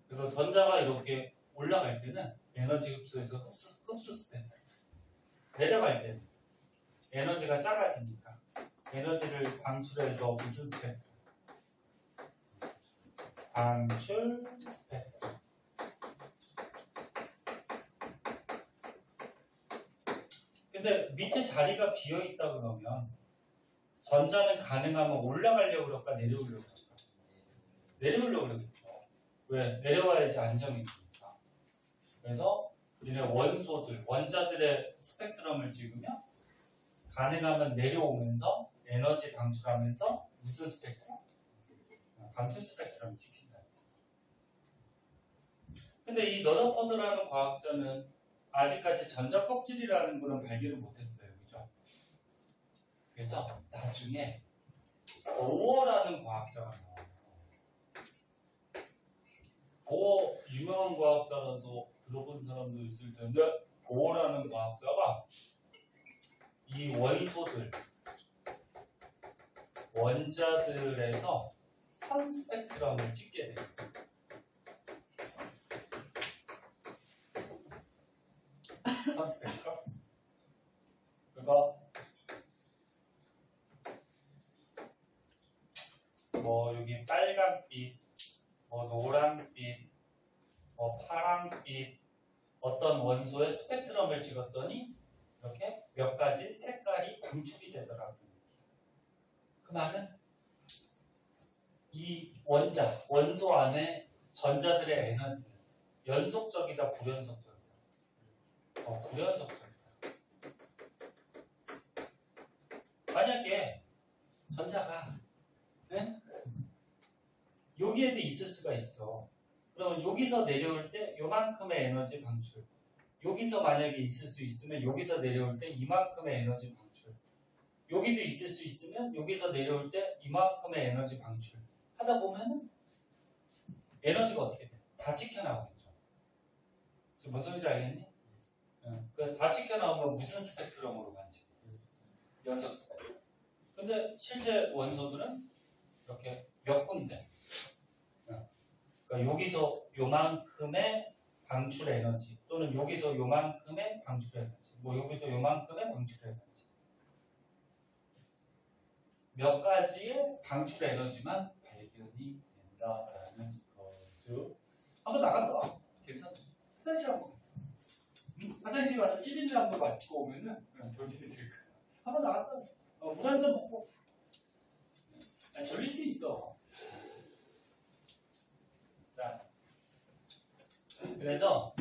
Speaker 1: 그래서 전자가 이렇게 올라갈 때는 에너지 흡수에서 흡수 스펙트럼, 내려갈 때는 에너지가 작아지니까 에너지를 방출해서 무슨 스펙트럼? 방출 스펙트럼. 근데 밑에 자리가 비어있다 그러면 전자는 가능하면 올라가려고 그럴까 내려오려고 그럴까? 내려오려고 그러겠죠. 왜? 내려와야지 안정이 되니까. 그래서 우리는 원소들, 원자들의 스펙트럼을 찍으면 가능하면 내려오면서 에너지 방출하면서 무슨 스펙트럼? 방출 스펙트럼을 찍힌다. 근데 이 너더퍼드라는 과학자는 아직까지 전자 껍질이라는 거는 발견을 못했어요. 그죠? 그래서 나중에 보어라는 과학자가 나와요. 보어 유명한 과학자라서 들어본 사람도 있을 텐데 보어라는 과학자가 이 원소들, 원자들에서 선 스펙트럼을 찍게 돼요. 선 스펙트럼? 그러니까 뭐 여기 빨간빛, 뭐 노란빛, 뭐 파랑빛 어떤 원소의 스펙트럼을 찍었더니 이렇게 몇 가지 색깔이 방출이 되더라고요. 그 말은 이 원소 안에 전자들의 에너지는 연속적이다, 불연속적이다? 불연속적이다. 만약에 전자가 여기에도 있을 수가 있어. 그러면 여기서 내려올 때 요만큼의 에너지 방출. 여기서 만약에 있을 수 있으면 여기서 내려올 때 이만큼의 에너지 방출. 여기도 있을 수 있으면 여기서 내려올 때 이만큼의 에너지 방출. 하다 보면은 에너지가 어떻게 돼? 다 찍혀나오겠죠. 지금 뭔 소리인지 알겠니? 다 찍혀나오면 무슨 스펙트럼으로 간지? 연속 스펙트럼. 근데 실제 원소들은 이렇게 몇 군데. 그러니까 여기서 요만큼의 방출 에너지 또는 여기서 요만큼의 방출 에너지 뭐 여기서 요만큼의 방출 에너지 몇 가지의 방출 에너지만 발견이 된다라는 거죠. 한번 나간다. 괜찮아. 화장실 한번 화장실 가서 찌린내 한번 맞고 오면은 졸리게 될 거야. 한번 나갔다. 물 한 잔 먹고 졸릴 수 있어. 자, 그래서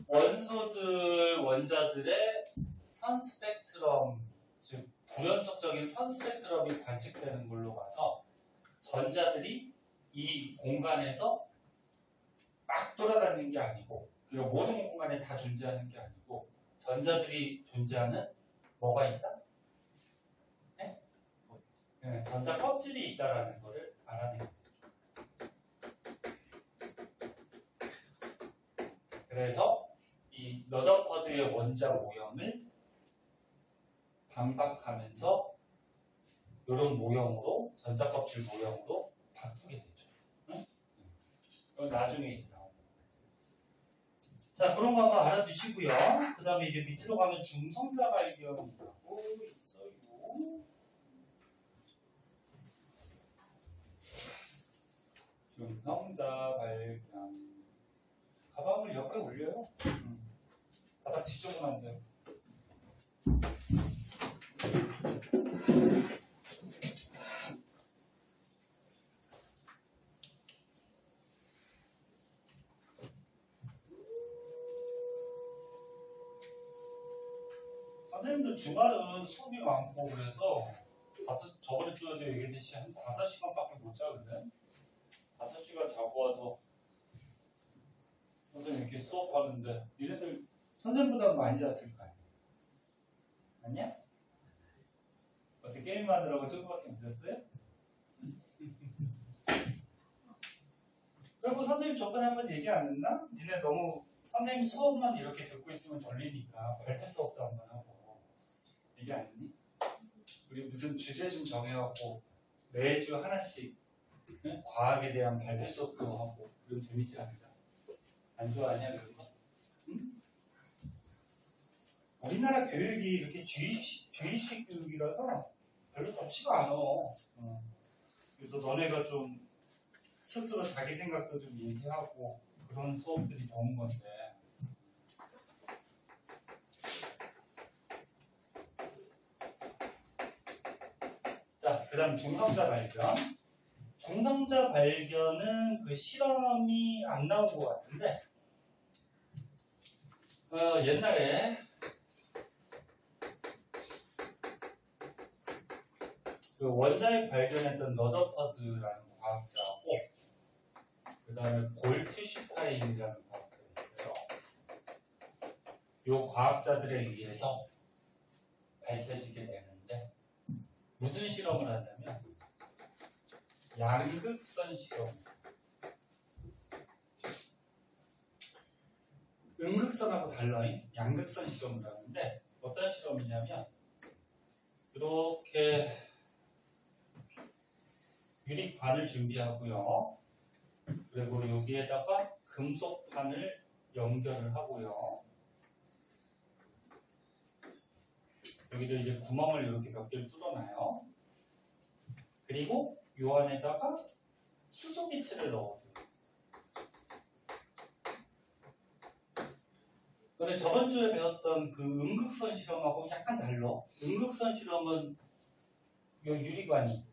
Speaker 1: 원소들, 원자들의 선 스펙트럼, 즉 불연속적인 선 스펙트럼이 관측되는 걸로 봐서 전자들이 이 공간에서 막 돌아다니는 게 아니고, 그리고 모든 공간에 다 존재하는 게 아니고, 전자들이 존재하는 뭐가 있다? 네? 네, 전자 껍질이 있다라는 것을 알아내는 거죠. 그래서 이 러더퍼드의 원자 모형을 반박하면서 이런 모형으로, 전자 껍질 모형으로 바꾸게 되죠. 응? 그건 나중에 이제 나옵니다. 자, 그런 거 한번 알아두시고요. 그 다음에 이제 밑으로 가면 중성자 발견이라고 있어요. 중성자 발견. 가방을 옆에 올려요. 바닥 지저분면 안 돼요. 선생님도 주말은 수업이 많고 그래서 저번에 주에도 얘기했듯이 한 5시간밖에 못 자거든. 5시간 자고 와서 선생님 이렇게 수업하는데 니네들 선생님보다 많이 잤을 거 아니야? 아니야? 어제 게임하느라고 조금밖에 못 잤어요? 그리고 선생님 저번에 한번 얘기 안 했나? 니네 너무 선생님 수업만 이렇게 듣고 있으면 졸리니까 발표 수업도 한번 하고 얘기 안 했니? 우리 무슨 주제 좀 정해갖고 매주 하나씩 응? 과학에 대한 발표 수업도 하고 그럼 재밌지 않을까? 안 좋아하냐 그런 거? 응? 우리나라 교육이 이렇게 주의식 교육이라서 별로 좋지가 않아. 그래서 너네가 좀 스스로 자기 생각도 좀 얘기하고 그런 수업들이 좋은 건데. 자, 그 다음 중성자 발견. 중성자 발견은 그 실험이 안 나온 것 같은데, 옛날에 그 원자핵 발견했던 러더퍼드라는 과학자하고 그 다음에 골트슈타인이라는 과학자가 있어요. 이 과학자들에 의해서 밝혀지게 되는데 무슨 실험을 하냐면 양극선 실험. 음극선하고 달라요. 양극선 실험을 하는데 어떤 실험이냐면 이렇게 유리판을 준비하고요. 그리고 여기에다가 금속판을 연결을 하고요. 여기도 이제 구멍을 이렇게 몇 개를 뚫어놔요. 그리고 요 안에다가 수소기체를 넣어줘요. 근데 저번 주에 배웠던 그 음극선 실험하고 약간 달라. 음극선 실험은 요 유리관이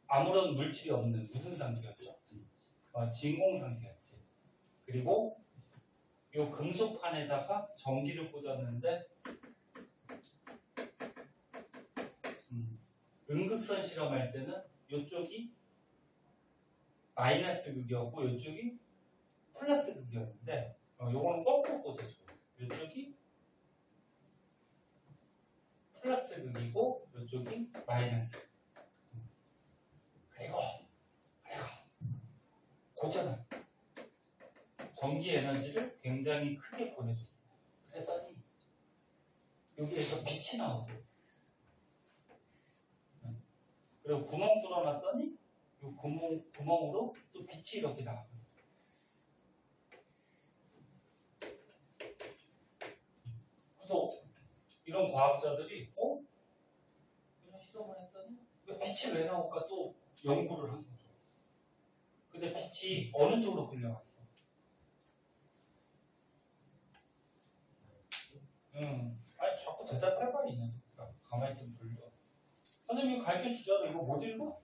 Speaker 1: 아무런 물질이 없는 무슨 상태였죠? 진공 상태였지. 그리고 요 금속판에다가 전기를 꽂았는데 음극선 실험할 때는 이쪽이 마이너스 극이었고 이쪽이 플러스 극이었는데 요거는 거꾸로 꽂아줘요. 이쪽이 플러스 극이고 이쪽이 마이너스. 그리고 고잖아. 전기 에너지를 굉장히 크게 보내줬어요. 그랬더니 여기에서 빛이 나오고 그리고 구멍 뚫어놨더니 이 구멍으로 또 빛이 이렇게 나와요. 그래서 이런 과학자들이 이런 실험을 했더니 왜 빛이 왜 나올까 또 연구를 한 거죠. 근데 빛이 어느 쪽으로 끌려갔어? 아니 자꾸 대답해봐 이 녀석들아. 가만히 있으면 졸려. 선생님이 가르쳐주잖아. 이거 못 읽어?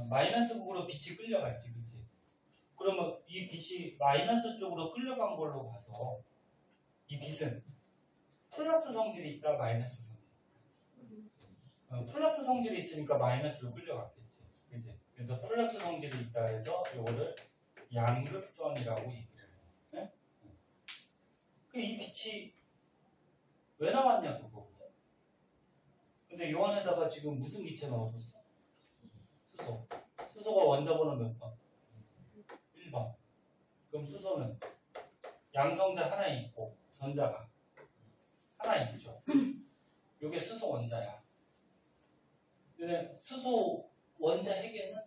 Speaker 1: 마이너스 극으로 빛이 끌려갔지, 그치? 그러면 이 빛이 마이너스 쪽으로 끌려간 걸로 봐서 이 빛은 플러스 성질이 있다, 마이너스 성질이 있다? 플러스 성질이 있으니까 마이너스로 끌려갔겠지. 그지? 그래서 플러스 성질이 있다 해서 이거를 양극선이라고 얘기를 해요. 네? 이 빛이 왜 나왔냐 그거거든. 근데 요 안에다가 지금 무슨 기체 넣어줬어? 수소. 수소가 원자번호 몇 번? 1번. 그럼 수소는 양성자 하나 있고 전자가 하나 있죠. 요게 수소 원자야. 근데 수소 원자 핵에는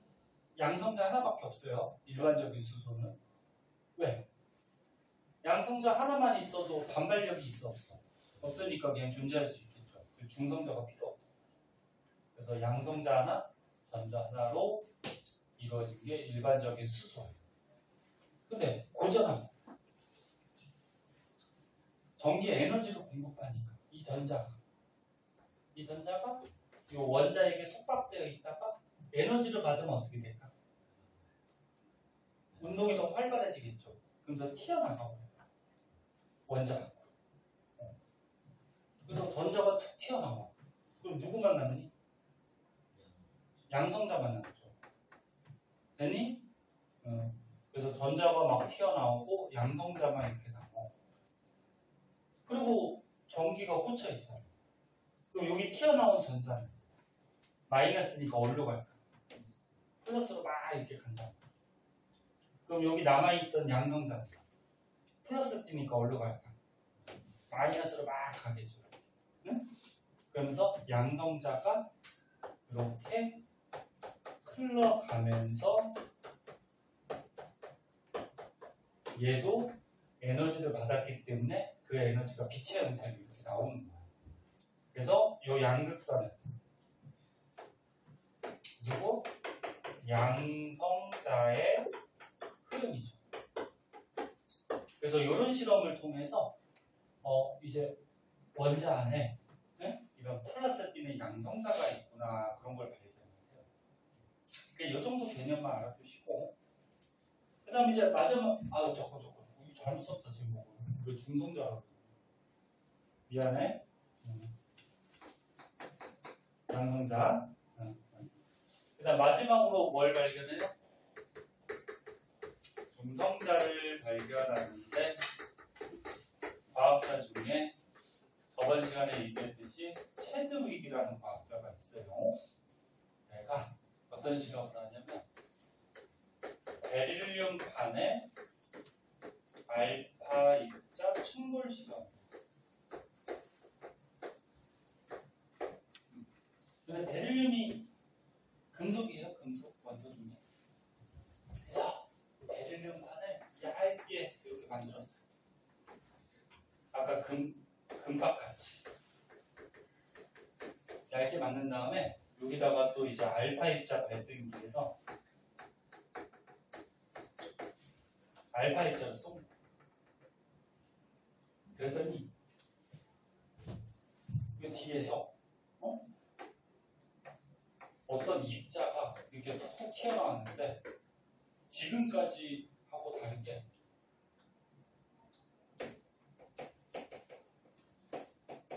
Speaker 1: 양성자 하나밖에 없어요. 일반적인 수소는. 왜? 양성자 하나만 있어도 반발력이 있어 없어? 없으니까 그냥 존재할 수 있겠죠. 중성자가 필요 없다. 그래서 양성자 하나, 전자 하나로 이루어진 게 일반적인 수소예요. 근데 고전하고 전기 에너지를 공급하니까 이 전자가 이 원자에게 속박되어 있다가 에너지를 받으면 어떻게 될까? 운동이 더 활발해지겠죠. 그러면서 튀어나가고 원자가. 그래서 전자가 툭 튀어나와. 그럼 누구 만나느니? 양성자 만나죠. 됐니? 그래서 전자가 막 튀어나오고 양성자만 이렇게 나와. 그리고 전기가 꽂혀 있잖아. 그럼 여기 튀어나온 전자는 마이너스니까 어디로 갈까? 플러스로 막 이렇게 간다. 그럼 여기 남아있던 양성자는 플러스 뛰니까 어디로 갈까? 마이너스로 막 가겠죠. 응? 그러면서 양성자가 이렇게 흘러가면서 얘도 에너지를 받았기 때문에 그 에너지가 빛의 형태로 이렇게 나오는 거예요. 그래서 이 양극선은 누구? 양성자의 흐름이죠. 그래서 이런 실험을 통해서 이제 원자 안에 이런 플러스 띄는 양성자가 있구나 그런 걸 발견해요. 그러니까 이 정도 개념만 알아두시고 그 다음 이제 마지막 저거 이거 잘못 썼다 지금 뭐 이거 중성자라고 미안해. 양성자. 그 다음 마지막으로 뭘 발견해요? 중성자를 발견하는데 과학자 중에 저번 시간에 얘기했듯이 체드윅이라는 과학자가 있어요. 얘가 어떤 실험을 하냐면 베릴륨판에 알파 입자 충돌 실험. 근데 베릴륨이 금속이에요. 금속 원소 중에. 그래서 베릴륨판을 얇게 이렇게 만들었어요. 아까 금박같이 얇게 만든 다음에 여기다가 또 이제 알파 입자 발생기 위해서 알파 입자를 쏜 거예요. 그랬더니 그 뒤에서 어떤 입자가 이렇게 툭툭 튀어나왔는데 지금까지 하고 다르게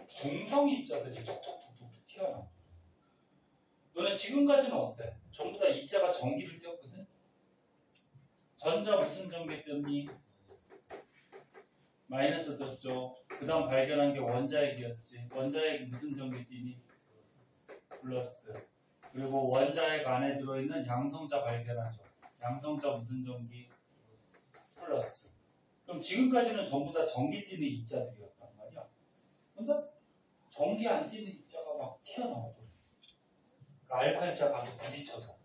Speaker 1: 중성 입자들이 툭툭툭툭 튀어나와. 너는 지금까지는 어때? 전부 다 입자가 전기를 띄웠거든? 전자 무슨 전기 띄웠니? 마이너스 떴죠. 그 다음 발견한 게 원자핵이었지. 원자핵 무슨 전기 띄니? 플러스. 그리고 원자핵 안에 들어있는 양성자 발견하죠. 양성자 무슨 전기? 플러스. 그럼 지금까지는 전부 다 전기 띄는 입자들이었단 말이야. 근데 전기 안 띄는 입자가 막 튀어나오더래. 그러니까 알파 입자 가서 부딪혀서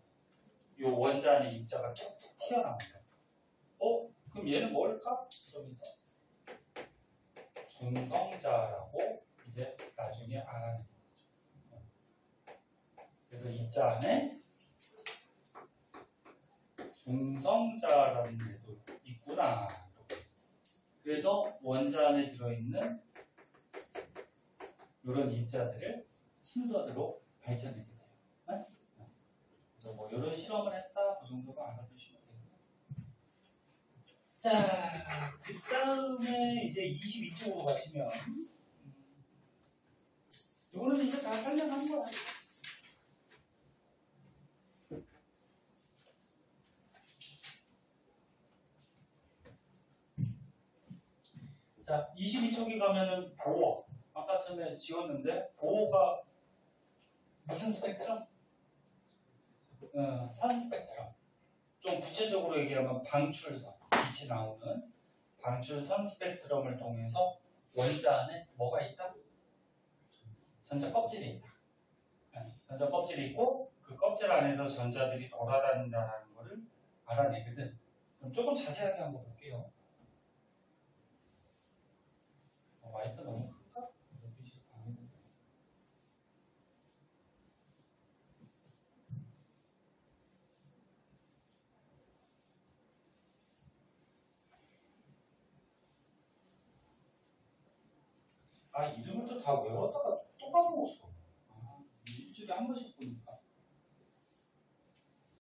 Speaker 1: 이 원자 안에 입자가 툭툭 튀어나온다. 그럼 얘는 뭘까? 그러면서 중성자라고 이제 나중에 알아내는 거죠. 그래서 입자 안에 중성자라는 애도 있구나. 그래서 원자 안에 들어있는 이런 입자들을 순서대로 밝혀내게 돼요. 네? 그래서 뭐 이런 실험을 했다 그 정도가 알아두시면 돼요. 자, 그 다음에 이제 22쪽으로 가시면 이거는 이제 다 설명한 거야. 22쪽에 가면은 보호. 아까 처음에 지웠는데 보호가 무슨 스펙트럼? 산 스펙트럼. 좀 구체적으로 얘기하면 방출선. 빛이 나오는 방출선 스펙트럼을 통해서 원자 안에 뭐가 있다? 전자 껍질이 있다. 전자 껍질이 있고 그 껍질 안에서 전자들이 돌아다닌다는 것을 알아내거든. 그럼 조금 자세하게 한번 볼게요. 와이프 너무 클까? 빛이 방해된다. 아, 이름을 또 다 외웠다가 또 까먹었어. 일주일에 한 번씩 보니까.